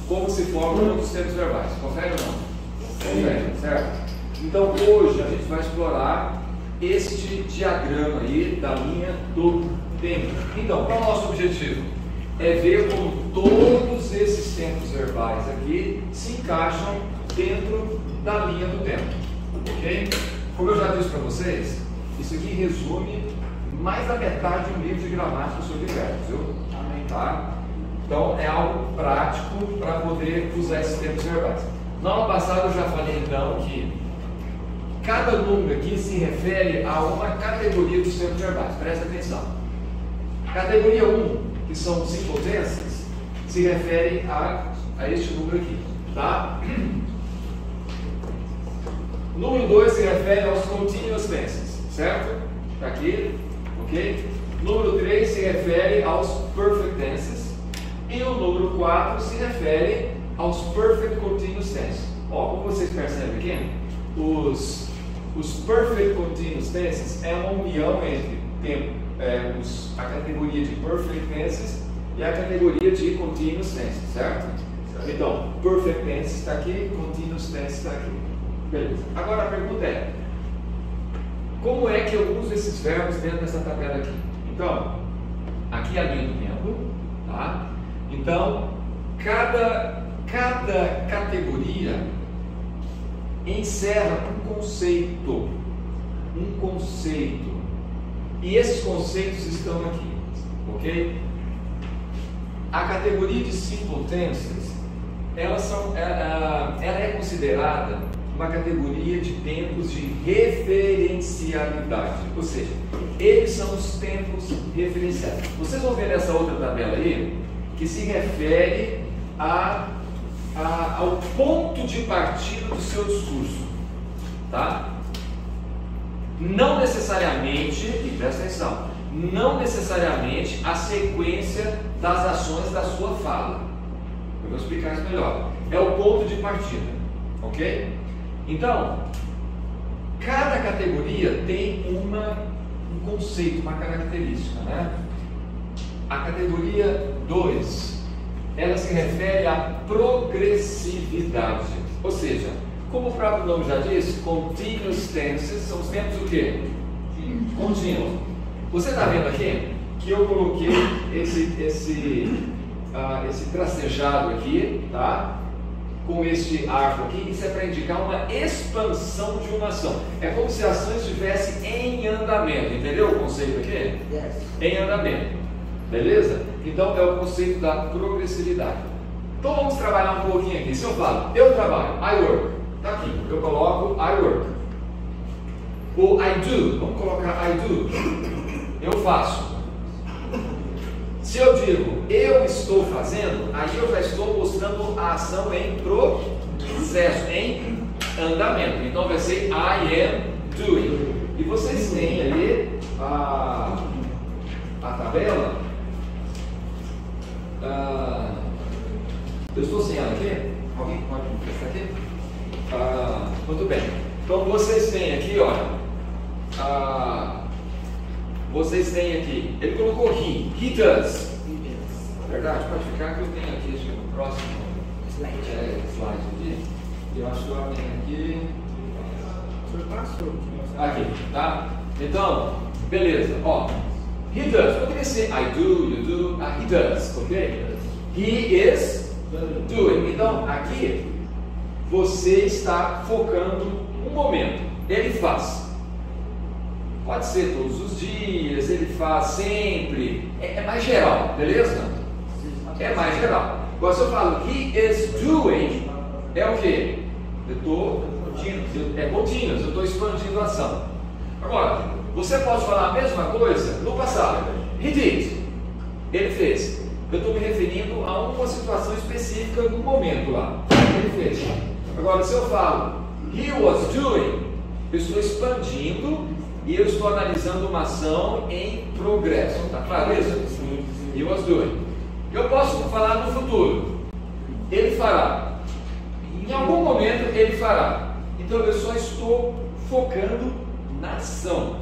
como se formam todos os tempos verbais. Confere ou não? Confere, certo? Então hoje a gente vai explorar este diagrama aí da linha do tempo. Então, qual é o nosso objetivo? É ver como todos esses tempos verbais aqui se encaixam dentro da linha do tempo. Ok? Como eu já disse para vocês, isso aqui resume mais da metade de um livro de gramática sobre verbos, viu? Tá? Então é algo prático para poder usar esses tempos verbais. Na aula passada eu já falei então que cada número aqui se refere a uma categoria dos tempos verbais. Presta atenção. Categoria 1, que são simple tenses, se refere a este número aqui, tá? O número 2 se refere aos continuous tenses, certo? Está aqui, ok? Número 3 se refere aos perfect tenses. E o número 4 se refere aos perfect continuous tenses. Ó, como vocês percebem aqui, os perfect continuous tenses é uma união entre a categoria de perfect tenses e a categoria de continuous tenses, certo? Então, perfect tenses está aqui, continuous tenses está aqui. Beleza. Agora a pergunta é: como é que eu uso esses verbos dentro dessa tabela aqui? Então, aqui é a linha do tempo, tá? Então, cada categoria encerra um conceito. E esses conceitos estão aqui, ok? A categoria de simple tenses, ela é considerada uma categoria de tempos de referencialidade, ou seja, eles são os tempos referenciais. Vocês vão ver nessa outra tabela aí, que se refere ao ponto de partida do seu discurso, tá? Não necessariamente, e presta atenção, não necessariamente a sequência das ações da sua fala. Eu vou explicar isso melhor. É o ponto de partida, ok? Então, cada categoria tem um conceito, uma característica, né? A categoria 2, ela se refere à progressividade, ou seja, como o próprio nome já diz, continuous tenses são os tempos o quê? Contínuos. Você está vendo aqui que eu coloquei esse tracejado aqui, tá? Com este arco aqui, isso é para indicar uma expansão de uma ação. É como se a ação estivesse em andamento, entendeu o conceito aqui? Yes. Em andamento, beleza? Então é o conceito da progressividade. Então vamos trabalhar um pouquinho aqui. Se eu falo, eu trabalho, I work, tá aqui, eu coloco I work. Ou I do, vamos colocar I do, eu faço. Se eu digo eu estou fazendo, aí eu já estou mostrando a ação em processo, em andamento. Então vai ser I am doing. E vocês têm ali a tabela. Eu estou sem ela aqui? Alguém pode me prestar aqui? Muito bem. Então vocês têm aqui, olha. Vocês têm aqui, ele colocou he does. Verdade, pode ficar que eu tenho aqui, acho que no próximo slide aqui. Eu acho que eu tenho aqui. Aqui, tá? Então, beleza, ó. He does, poderia ser I do, you do, he does, ok? He is doing. Então, aqui, você está focando um momento, ele faz. Pode ser todos os dias, ele faz sempre, é mais geral, beleza? É mais geral. Agora se eu falo he is doing, é o que? É contínuo, eu estou expandindo a ação. Agora, você pode falar a mesma coisa no passado. He did, ele fez. Eu estou me referindo a uma situação específica no momento lá. Ele fez. Agora, se eu falo he was doing, eu estou expandindo e eu estou analisando uma ação em progresso. Está claro isso? He was doing. Eu posso falar no futuro. Ele fará. Em algum momento ele fará. Então eu só estou focando na ação,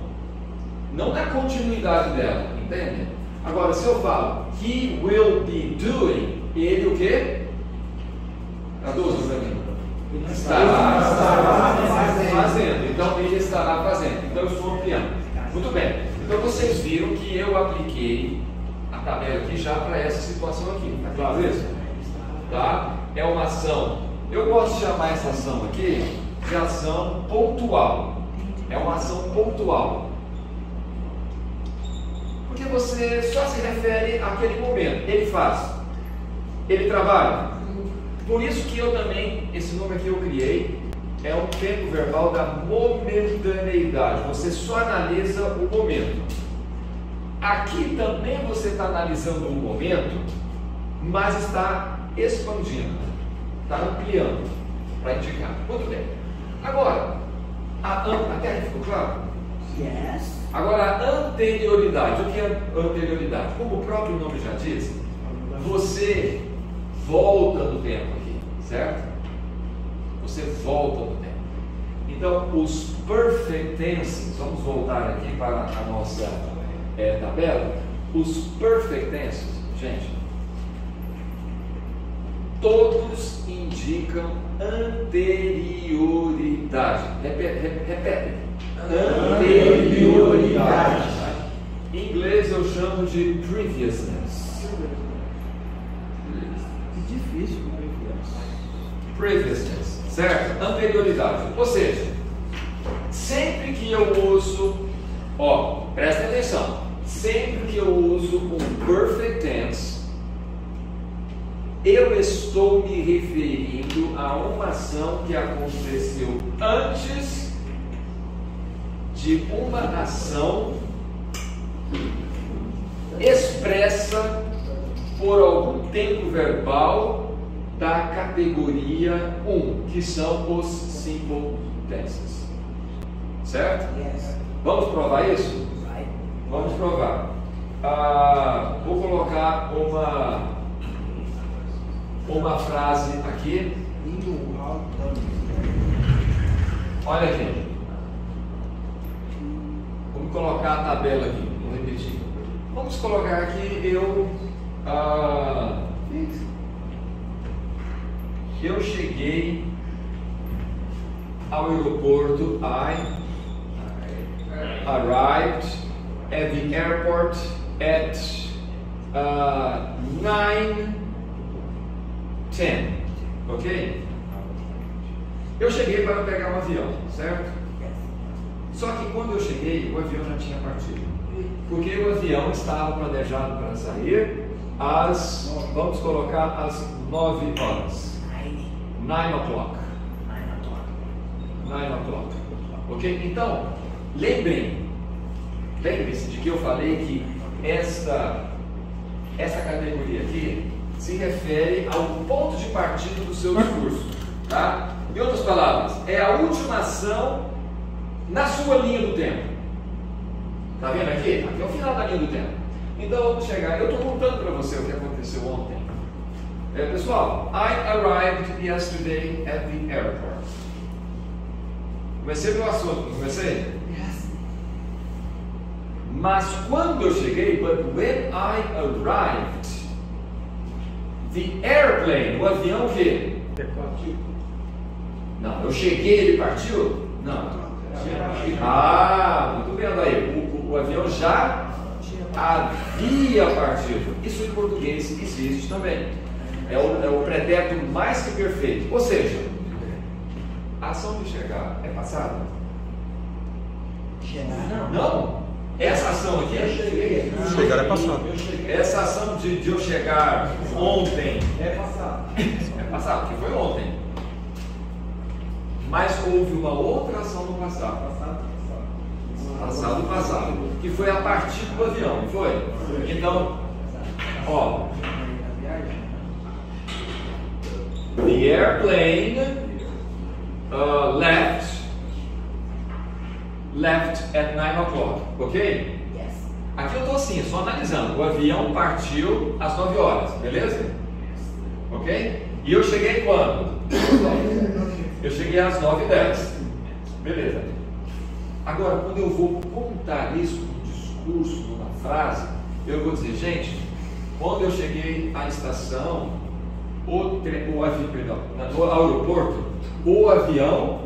não na continuidade dela. Entende? Agora, se eu falo he will be doing, ele o quê? Traduz para mim. Estará fazendo. Então ele estará fazendo. Então eu estou ampliando. Muito bem. Então vocês viram que eu apliquei a tabela aqui já para essa situação aqui. Está claro isso? Tá? É uma ação. Eu gosto de chamar essa ação aqui de ação pontual. É uma ação pontual. Porque você só se refere àquele momento. Ele faz. Ele trabalha. Por isso que eu também, esse nome aqui eu criei, é um tempo verbal da momentaneidade. Você só analisa o momento. Aqui também você está analisando o momento, mas está expandindo, está ampliando para indicar. Muito bem. Agora, até aí ficou claro? Yes. Agora, a anterioridade. O que é anterioridade? Como o próprio nome já diz, você volta no tempo aqui, certo? Você volta no tempo. Então, os perfect tenses, vamos voltar aqui para a nossa tabela. Os perfect tenses, gente, todos indicam anterioridade. Repete. Anterioridade. Em inglês eu chamo de previousness. Difícil, previousness, certo? Anterioridade. Ou seja, sempre que eu uso, presta atenção, sempre que eu uso um perfect tense, eu estou me referindo a uma ação que aconteceu antes de uma ação expressa por algum tempo verbal da categoria 1, que são os simple tenses. Certo? Yes. Vamos provar isso? Vamos provar. Vou colocar uma frase aqui. Olha aqui. Vamos colocar a tabela aqui. Vou repetir. Vamos colocar aqui eu cheguei ao aeroporto. I arrived at the airport at 9:10. Ok? Eu cheguei para pegar um avião, certo? Só que quando eu cheguei, o avião já tinha partido. Porque o avião estava planejado para sair vamos colocar às 9 horas. 9 o'clock. 9 o'clock. Ok? Então, lembre-se de que eu falei que essa categoria aqui se refere ao ponto de partida do seu discurso. Tá? Em outras palavras, é a última ação na sua linha do tempo. Está vendo aqui? Aqui é o final da linha do tempo. Então vamos chegar. Eu estou contando para você o que aconteceu ontem. Pessoal, I arrived yesterday at the airport. Comecei pelo assunto, não comecei? Yes. Mas quando eu cheguei, but when I arrived, the airplane, o avião que? Partiu. Não, eu cheguei, ele partiu? Não. Muito bem, aí. O avião já havia partido. Isso em português existe também. É o pretérito mais que perfeito. Ou seja, a ação de chegar é passada? Chegar? Não. Essa ação aqui é cheguei. Chegar é passado. Essa ação de eu chegar ontem É passado. é passado, porque foi ontem. Mas houve uma outra ação no passado. Passado, que foi a partir do avião, não foi? Então, the airplane left at 9 o'clock, ok? Yes. Aqui eu estou assim, só analisando. O avião partiu às 9 horas, beleza? Ok? E eu cheguei quando? Eu cheguei às 9:10. Beleza. Agora, quando eu vou contar isso num discurso, numa frase, eu vou dizer, gente, quando eu cheguei à estação, no aeroporto, o avião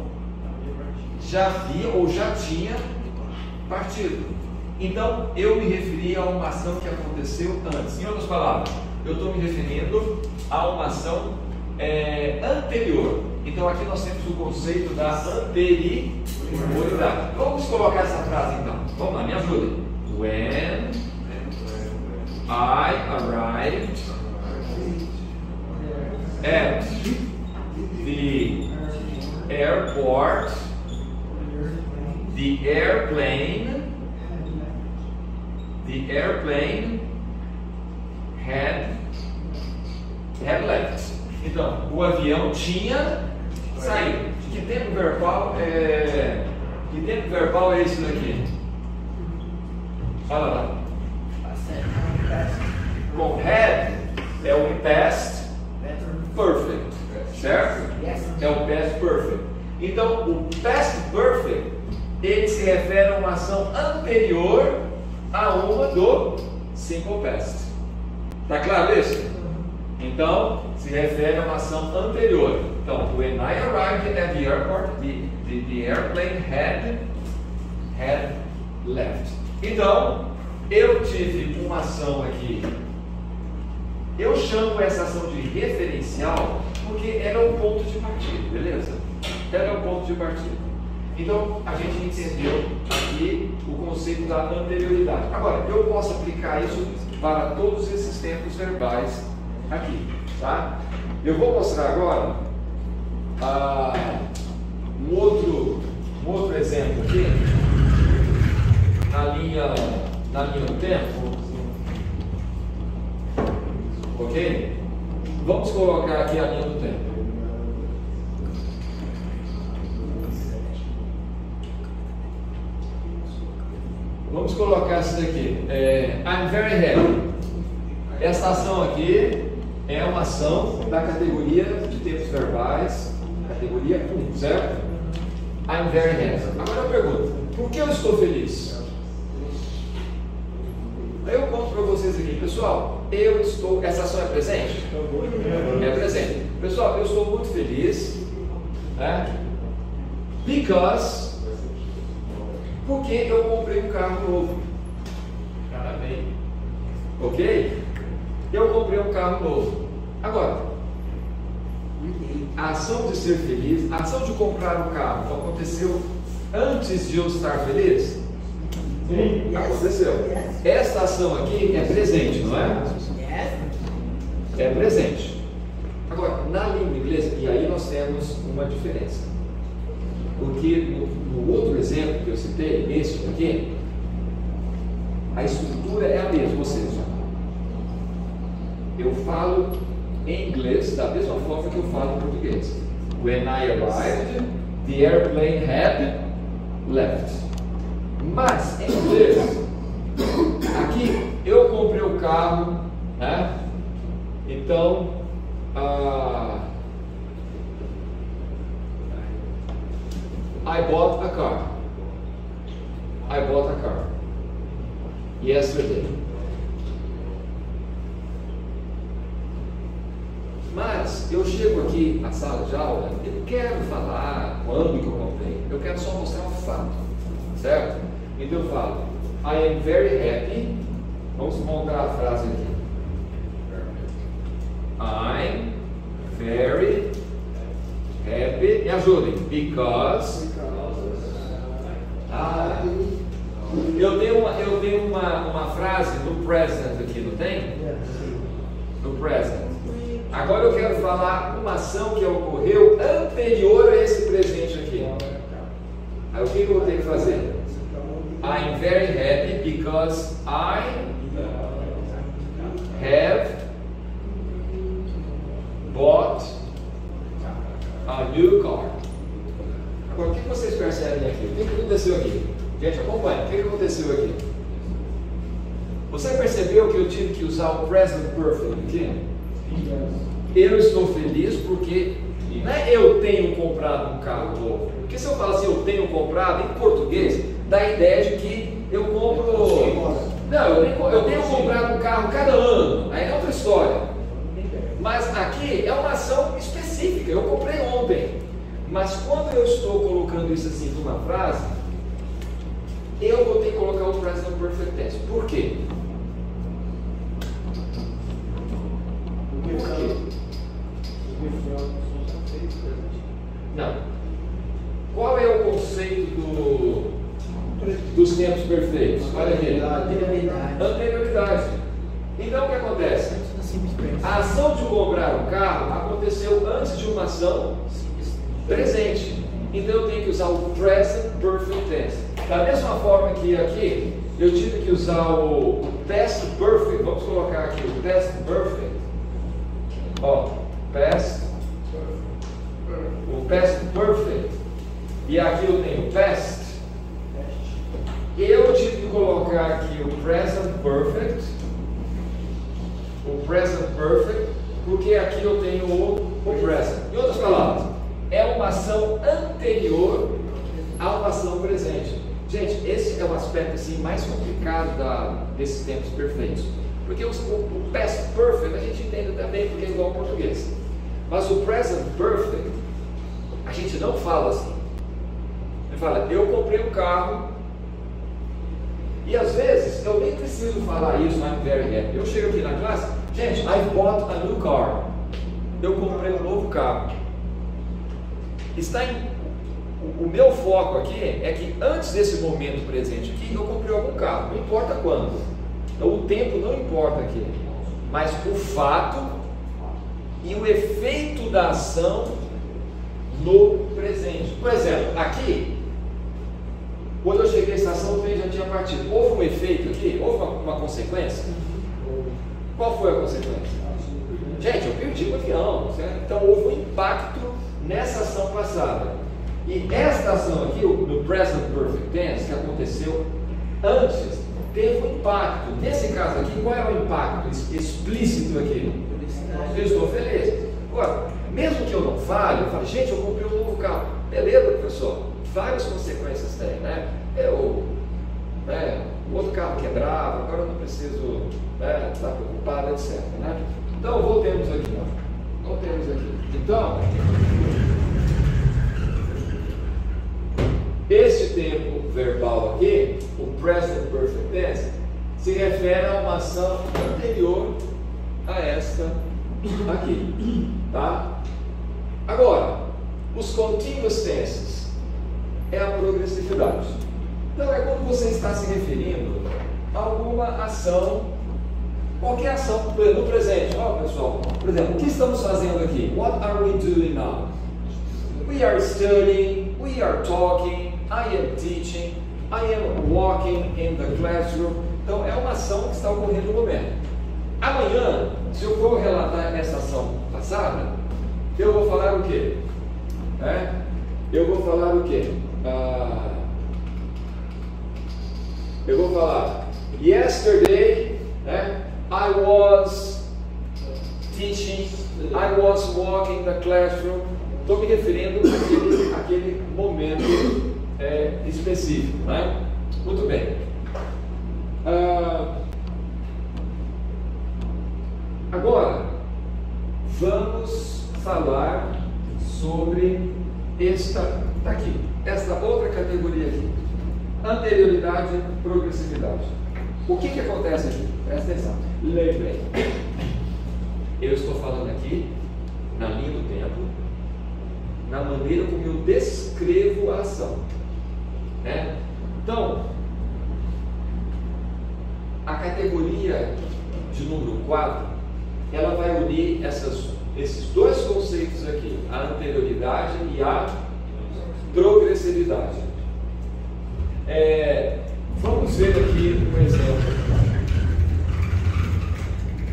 já havia ou já tinha partido. Então, eu me referi a uma ação que aconteceu antes. Em outras palavras, eu estou me referindo a uma ação anterior. Então, aqui nós temos o conceito da anterioridade. Vamos colocar essa frase então. Vamos lá, me ajudem. When I arrived at the airport, the airplane had left. Então, o avião tinha saído. Que tempo verbal é isso daqui? Fala lá. Bom, had é o past perfect, certo? É o past perfect. Então, o past perfect, ele se refere a uma ação anterior a uma do simple past. Tá claro isso? Então, se refere a uma ação anterior. Então, when I arrived at the airport, the airplane had left. Então, eu tive uma ação aqui. Eu chamo essa ação de referencial porque era o ponto de partida, beleza? Era o ponto de partida. Então, a gente entendeu aqui o conceito da anterioridade. Agora, eu posso aplicar isso para todos esses tempos verbais aqui, tá? Eu vou mostrar agora um outro exemplo aqui na linha do tempo, ok? Vamos colocar aqui a linha do tempo. Vamos colocar isso daqui. I'm very happy. Essa ação aqui é uma ação da categoria de tempos verbais, categoria 1, certo? I'm very happy. Agora eu pergunto, por que eu estou feliz? Eu conto para vocês aqui, pessoal, essa ação é presente? É presente. Pessoal, eu estou muito feliz, né? Porque eu comprei um carro novo. Parabéns. Ok? Eu comprei um carro novo. Agora, a ação de ser feliz, a ação de comprar um carro aconteceu antes de eu estar feliz? Sim. Aconteceu. Essa ação aqui é presente, não é? É presente. Agora, na língua inglesa, e aí nós temos uma diferença. Porque no outro exemplo que eu citei, esse aqui, a estrutura é a mesma, ou seja, eu falo em inglês da mesma forma que eu falo em português. When I arrived, the airplane had left. Mas em inglês, aqui eu comprei o carro, né? Então, I bought a car. I bought a car yesterday. Mas eu chego aqui na sala de aula, eu não quero falar quando que eu comprei, eu quero só mostrar um fato, certo? Então eu falo, I am very happy. Vamos montar a frase aqui. I'm very happy. Me ajudem. Because eu tenho uma frase no present aqui, não tem? No present. Agora eu quero falar uma ação que ocorreu anterior a esse presente aqui. Aí o que eu vou ter que fazer? I'm very happy because I have bought a new car. Agora, o que vocês percebem aqui? O que aconteceu aqui? Gente, acompanha. O que aconteceu aqui? Você percebeu que eu tive que usar o present perfect aqui? Eu estou feliz porque não é eu tenho comprado um carro novo. Porque se eu falar assim, eu tenho comprado, em português, dá a ideia de que eu compro. Não, eu tenho comprado um carro cada ano. Aí é outra história. Mas aqui é uma ação específica, eu comprei ontem. Mas quando eu estou colocando isso assim numa frase, eu vou ter que colocar o present perfect tense. Por quê? Por quê? Não. Qual é o conceito dos tempos perfeitos? Olha aqui. Anterioridade. Então o que acontece? A ação de comprar um carro aconteceu antes de uma ação presente. Então eu tenho que usar o present perfect tense. Da mesma forma que aqui eu tive que usar o past perfect. Vamos colocar aqui o past perfect. Ó, past perfect. E aqui eu tenho past. Eu tive que colocar aqui o present perfect. O present perfect, porque aqui eu tenho o present. Em outras palavras, é uma ação anterior a uma ação presente. Gente, esse é o aspecto assim, mais complicado desses tempos perfeitos. Porque o past perfect a gente entende também, porque é igual ao português. Mas o present perfect, a gente não fala assim. Ele fala, eu comprei um carro. E às vezes, eu nem preciso falar isso, I'm very happy. Eu chego aqui na classe, gente, I bought a new car. Eu comprei um novo carro. O meu foco aqui é que antes desse momento presente aqui, eu comprei algum carro, não importa quando. Então, o tempo não importa aqui. Mas o fato e o efeito da ação no presente. Por exemplo, aqui, quando eu cheguei à estação, o trem já tinha partido. Houve um efeito aqui? Houve uma consequência? Qual foi a consequência? Gente, eu perdi o avião, certo? Então houve um impacto nessa ação passada. E esta ação aqui, no present perfect tense, que aconteceu antes, teve um impacto. Nesse caso aqui, qual é o impacto explícito aqui? Eu estou feliz. Agora, mesmo que eu não fale, eu falo, gente, eu comprei um novo carro. Beleza, professor? Várias consequências tem, né? O outro carro quebrava, agora eu não preciso estar preocupado, etc. Né? Então, voltemos aqui. Então, este tempo verbal aqui, o present perfect tense, se refere a uma ação anterior a esta aqui. Tá? Agora, os continuous tenses é a progressividade. Então é quando você está se referindo a alguma ação, qualquer ação no presente. Ó, pessoal, por exemplo, o que estamos fazendo aqui? What are we doing now? We are studying, we are talking, I am teaching, I am walking in the classroom. Então é uma ação que está ocorrendo no momento. Amanhã, se eu for relatar essa ação passada, eu vou falar o quê? Eu vou falar o quê? Eu vou falar, yesterday, I was teaching, I was walking the classroom. Estou me referindo àquele momento específico, né? Muito bem. Agora, vamos falar sobre esta outra categoria aqui. Anterioridade e progressividade. O que acontece aqui? Presta atenção. Lembrem. Eu estou falando aqui na linha do tempo, na maneira como eu descrevo a ação. Então, a categoria de número 4, ela vai unir esses dois conceitos aqui, a anterioridade e a progressividade. Vamos ver aqui um exemplo.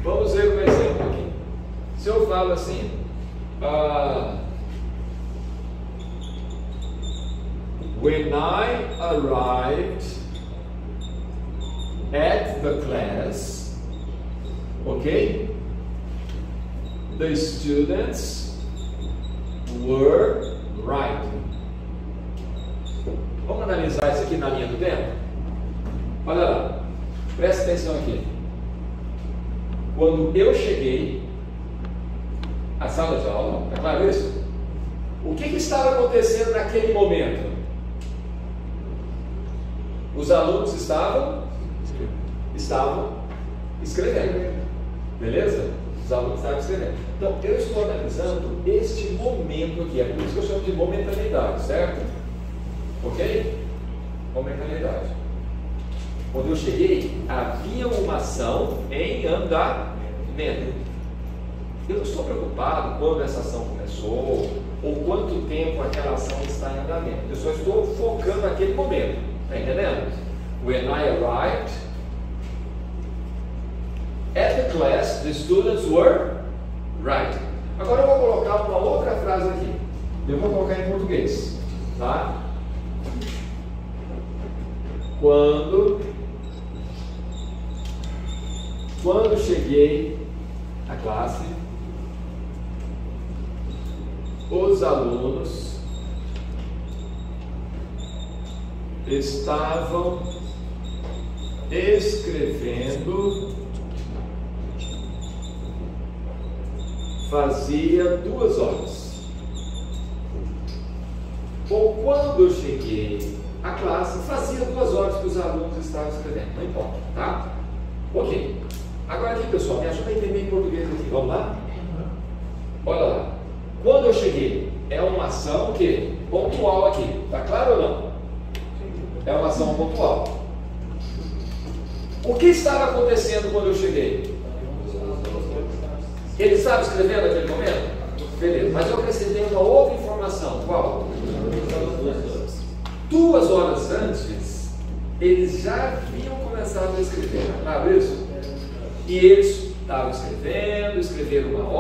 Vamos ver um exemplo aqui. Se eu falo assim, when I arrived at the class, okay, the students were writing. Vamos analisar isso aqui na linha do tempo? Olha lá, presta atenção aqui. Quando eu cheguei, A sala de aula, é claro isso? O que estava acontecendo naquele momento? Os alunos estavam escrevendo, beleza? Os alunos estavam escrevendo. Então, eu estou analisando este momento aqui, é por isso que eu chamo de momentaneidade, certo? Ok? Momentaneidade. Quando eu cheguei, havia uma ação em andamento. Eu não estou preocupado quando essa ação começou, ou quanto tempo aquela ação está em andamento. Eu só estou focando naquele momento. Está entendendo? When I arrived at the class, the students were writing. Agora eu vou colocar uma outra frase aqui. Eu vou colocar em português. Tá? Quando cheguei à classe, os alunos estavam escrevendo fazia 2 horas. Ou quando eu cheguei à classe, fazia 2 horas que os alunos estavam escrevendo. Não importa, tá? Ok. Agora aqui, pessoal, me ajuda a entender em português aqui. Vamos lá? Olha lá. Quando eu cheguei, é uma ação que pontual aqui. Tá claro ou não? É uma ação pontual. O que estava acontecendo quando eu cheguei? Ele estava escrevendo naquele momento? Beleza. Mas eu acrescentei uma outra informação. Qual? 2 horas antes, eles já haviam começado a escrever. Claro isso? E eles estavam escreveram 1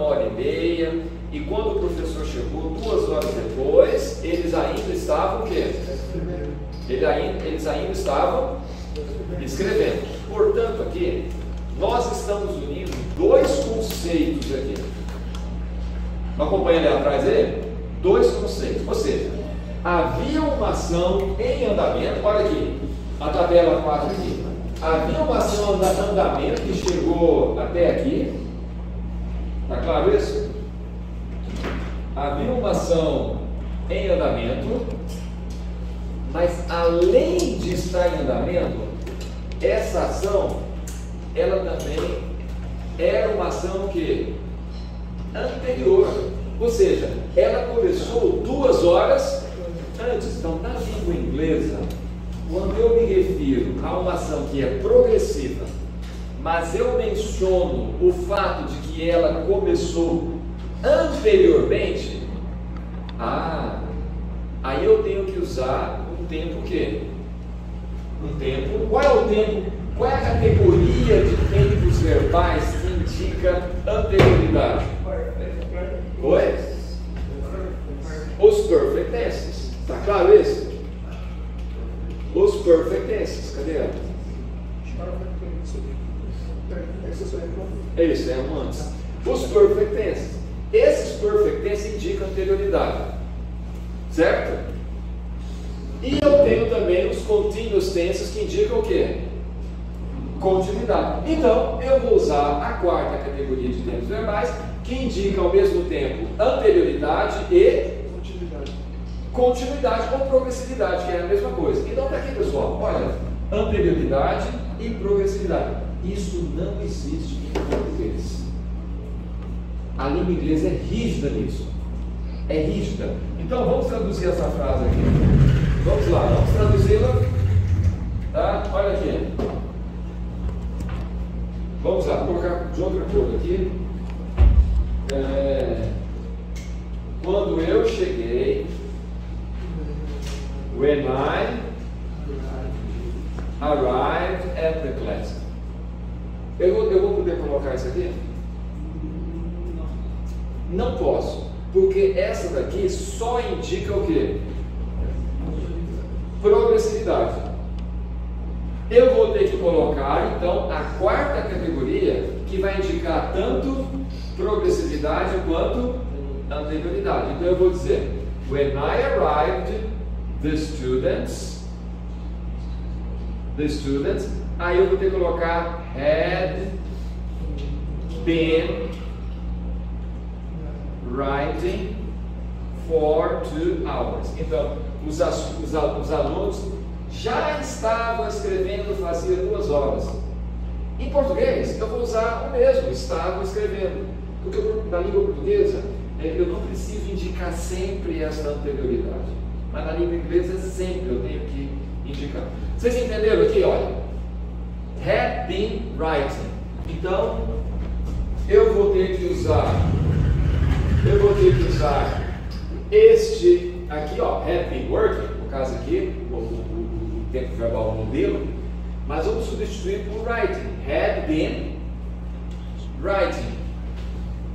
hora e meia, e quando o professor chegou 2 horas depois, eles ainda estavam o quê? Eles ainda estavam escrevendo. Portanto, aqui, nós estamos unindo 2 conceitos aqui. Acompanha ali atrás dele? 2 conceitos. Ou seja, havia uma ação em andamento. Olha aqui, a tabela 4 aqui. Havia uma ação em andamento que chegou até aqui. Está claro isso? Havia uma ação em andamento, mas além de estar em andamento, essa ação, ela também era uma ação que anterior, ou seja, ela começou 2 horas antes. Então, na língua inglesa, quando eu me refiro a uma ação que é progressiva, mas eu menciono o fato de que ela começou anteriormente, aí eu tenho que usar um tempo quê? Qual é o tempo? Qual é a categoria de tempos verbais que indica anterioridade? Oi? Os perfect tenses. Está claro isso? Os perfect tenses. Cadê ela? É isso, é um antes. Os perfect tenses. Esses perfect tenses indicam anterioridade. Certo? E eu tenho também os continuous tenses que indicam o quê? Continuidade. Então, eu vou usar a 4ª categoria de tempos verbais, que indica ao mesmo tempo anterioridade e continuidade ou progressividade, que é a mesma coisa. Então, está aqui, pessoal, olha, anterioridade e progressividade. Isso não existe em português. A língua inglesa é rígida nisso. É rígida. Então, vamos traduzir essa frase aqui. Vamos lá, vamos traduzi-la. Tá? Olha aqui. Vamos lá, vou colocar de outra cor aqui. Quando eu cheguei, when I arrived at the class. Eu vou poder colocar isso aqui? Não posso, porque essa daqui só indica o quê? Progressividade. Eu vou ter que colocar, então, a 4ª categoria, que vai indicar tanto progressividade quanto anterioridade. Então, eu vou dizer, when I arrived, the students, aí eu vou ter que colocar had been writing for 2 hours. Então, os alunos já estavam escrevendo fazia 2 horas. Em português, eu vou usar o mesmo, estavam escrevendo. Porque na língua portuguesa, eu não preciso indicar sempre essa anterioridade. Mas na língua inglesa, sempre eu tenho que indicar. Vocês entenderam aqui? Olha, had been writing. Então, eu vou ter que usar este aqui, ó, had been working, no caso aqui, o tempo verbal modelo, mas vamos substituir por writing. Had been writing.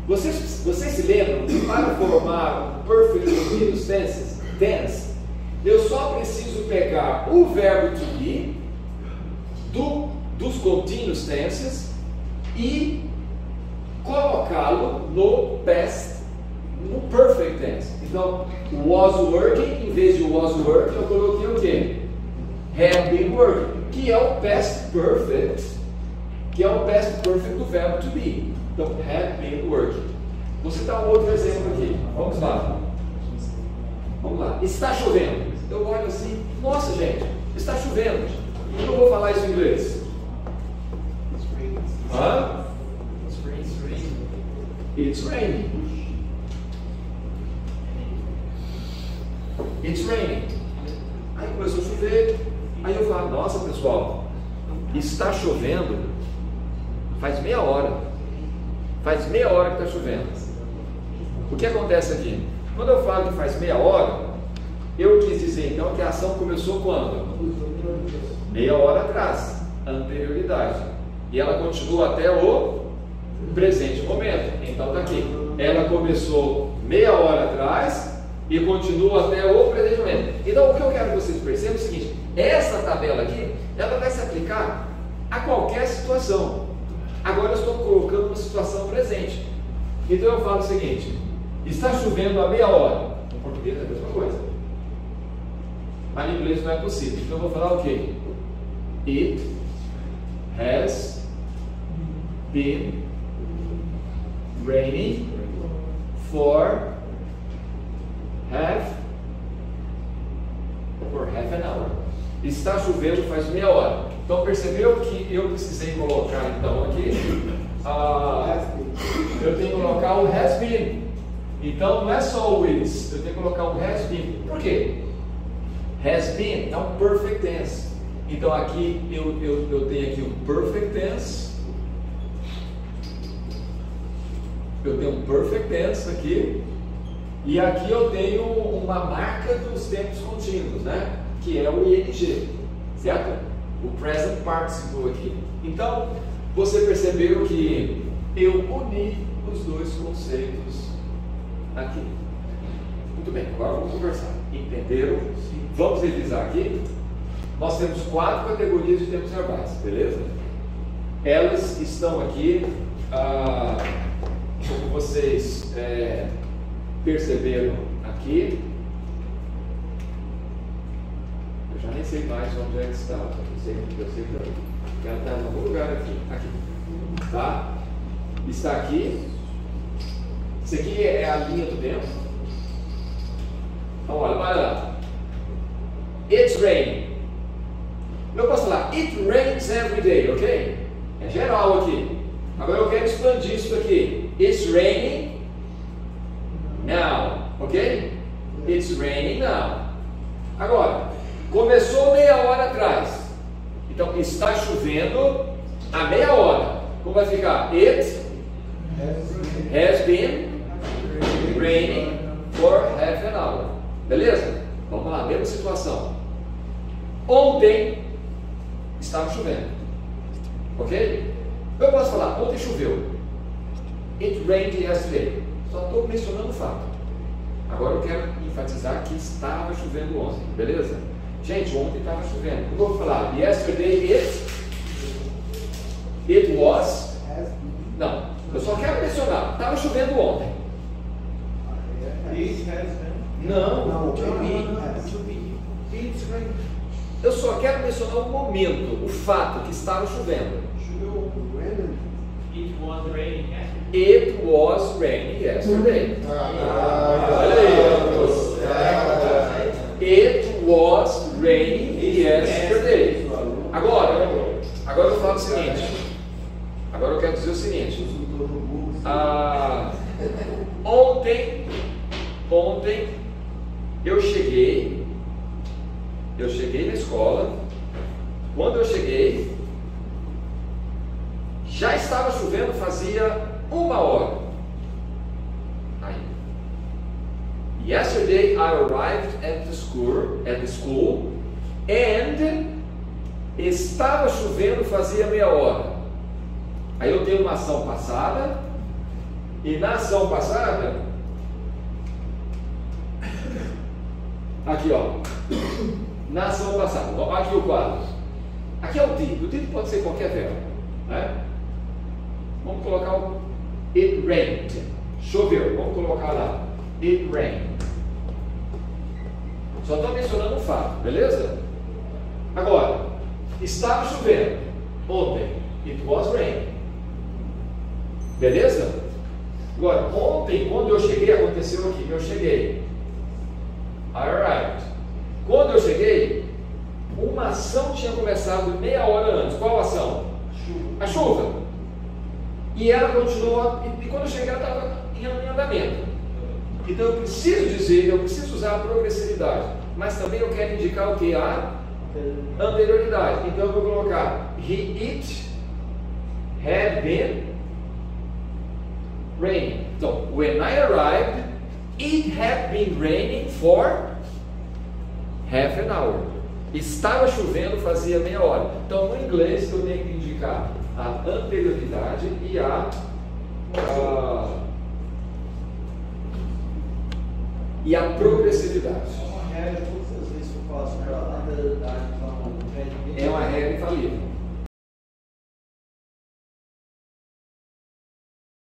Vocês se lembram que para formar o perfect continuous tense, eu só preciso pegar o verbo to be dos continuous tenses e colocá-lo no perfect tense. Então, was working, em vez de was working, eu coloquei o quê? Had been working, que é o past perfect, do verbo to be. Então, had been working. Vou citar um outro exemplo aqui. Vamos lá. Está chovendo. Eu olho assim, nossa gente, está chovendo. Eu não vou falar isso em inglês. Hã? It's raining. It's raining. Aí começou a chover. Aí eu falo, nossa pessoal, está chovendo faz meia hora. Faz meia hora que está chovendo. O que acontece aqui? Quando eu falo que faz meia hora, eu quis dizer então que a ação começou quando? Meia hora atrás, anterioridade. E ela continua até o presente momento. Então está aqui. Ela começou meia hora atrás e continua até o presente momento. Então o que eu quero que vocês percebam é o seguinte: essa tabela aqui, ela vai se aplicar a qualquer situação. Agora eu estou colocando uma situação presente. Então eu falo o seguinte: está chovendo a meia hora. No português é a mesma coisa, mas em inglês não é possível. Então eu vou falar o quê? It has been raining for half an hour. Está chovendo faz meia hora. Então percebeu que eu precisei colocar então aqui eu tenho que colocar o has been. Então não é só o is, eu tenho que colocar o has been. Por quê? Has been é um perfect tense. Então aqui eu tenho aqui um perfect tense. Eu tenho um perfect tense aqui. E aqui eu tenho uma marca dos tempos contínuos, né? Que é o ing, certo? O present participle aqui. Então, você percebeu que eu uni os dois conceitos aqui. Muito bem, agora vamos conversar. Entenderam? Vamos revisar aqui. Nós temos 4 categorias de tempos verbais, beleza? Elas estão aqui, como vocês perceberam aqui. Eu já nem sei mais onde é que está. Eu sei que ela está em algum lugar aqui. Tá? Está aqui. Isso aqui é a linha do tempo. Então, olha lá. It's raining. Eu posso falar, it rains every day, ok? É geral aqui. Agora eu quero expandir isso aqui. It's raining now, ok? It's raining now. Agora, começou meia hora atrás. Então, está chovendo a meia hora. Como vai ficar? It has been raining for half an hour. Beleza? Vamos lá, mesma situação. Ontem estava chovendo. Ok? Eu posso falar, ontem choveu. It rained yesterday. Só estou mencionando o fato. Agora eu quero enfatizar que estava chovendo ontem. Beleza? Gente, ontem estava chovendo. Eu vou falar, yesterday it was. Não, eu só quero mencionar. Estava chovendo ontem. Não. Eu só quero mencionar o momento, o fato que estava chovendo. It was raining yesterday. It was raining yesterday. Olha aí. It was raining yesterday. Agora eu falo o seguinte. Agora eu quero dizer o seguinte. Ontem eu cheguei na escola. Quando eu cheguei, já estava chovendo fazia 1 hora. Aí. Yesterday I arrived at the school and estava chovendo fazia meia hora. Aí eu tenho uma ação passada e na ação passada aqui ó, na ação passada, aqui o quadro, aqui é o did pode ser qualquer verbo, né? Vamos colocar o it rained, choveu, vamos colocar lá, it rained. Só estou mencionando um fato, beleza? Agora, estava chovendo ontem, it was raining, beleza? Agora, ontem, quando eu cheguei, aconteceu aqui, eu cheguei, I arrived. Quando eu cheguei, uma ação tinha começado meia hora antes. Qual ação? A chuva. E ela continuou, e quando eu cheguei ela estava em andamento. Então eu preciso usar a progressividade, mas também eu quero indicar o que? A anterioridade. Então eu vou colocar it had been raining. Então, when I arrived, it had been raining for half an hour. Estava chovendo fazia meia hora. Então, no inglês, eu tenho que indicar a anterioridade e a progressividade. É uma regra, todas as vezes que eu faço para a anterioridade, É uma regra infalível.